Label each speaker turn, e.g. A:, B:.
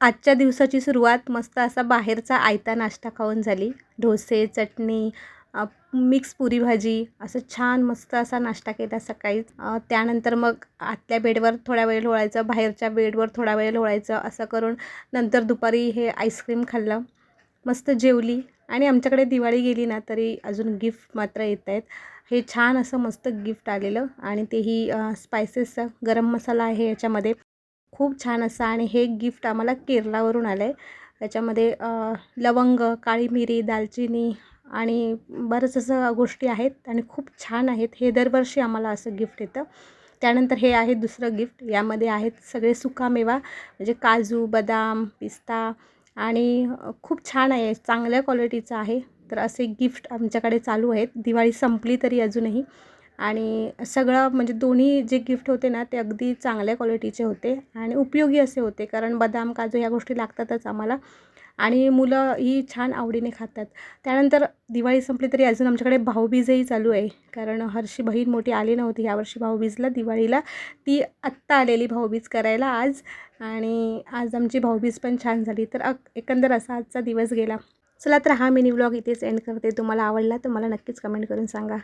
A: आजच्या दिवसाची सुरुवात मस्त असा बाहेरचा आयता नाश्ता खाऊन झाली. डोसे, चटणी, मिक्स पुरी भाजी असं छान मस्त असा नाश्ता केला सकाळीच. त्यानंतर मग आतल्या बेडवर थोडा वेळ लोळायचं, बाहेरच्या बेडवर थोडा वेळ लोळायचं असं करून नंतर दुपारी हे आईस्क्रीम खाल्लं. मस्त जेवली आणि आमच्याकडे दिवाळी गेली ना तरी अजून गिफ्ट मात्र येत आहेत. हे छान असं मस्त गिफ्ट आलेलं आणि तेही स्पायसेसचा गरम मसाला आहे याच्यामध्ये. खूप छान असं आणि हे गिफ्ट आम्हाला केरलावरून आलं आहे. त्याच्यामध्ये लवंग, काळी मिरी, दालचिनी आणि बरंच असं गोष्टी आहेत आणि खूप छान आहेत. हे दरवर्षी आम्हाला असं गिफ्ट येतं. त्यानंतर हे आहे दुसरं गिफ्ट. यामध्ये आहेत सगळे सुकामेवा म्हणजे काजू, बदाम, पिस्ता आणि खूप छान आहे, चांगल्या क्वालिटीचं आहे. तर असे गिफ्ट आमच्याकडे चालू आहेत. दिवाळी संपली तरी अजूनही आणि सगळं म्हणजे दोन्ही जे गिफ्ट होते ना ते अगदी चांगल्या क्वालिटीचे होते आणि उपयोगी असे होते. कारण बदाम, काजू ह्या गोष्टी लागतातच आम्हाला आणि मुलं ही छान आवडीने खातात. त्यानंतर दिवाळी संपली तरी अजून आमच्याकडे भाऊबीजही चालू आहे. कारण हरशी बहीण मोठी आली नव्हती यावर्षी भाऊबीजला, दिवाळीला. ती आत्ता आलेली भाऊबीज करायला आज आणि आज आमची भाऊबीज पण छान झाली. तर एकंदर असा आजचा दिवस गेला. चला तर हा मिनी व्लॉग इथेच एंड करते. तुम्हाला आवडला तर मला नक्कीच कमेंट करून सांगा.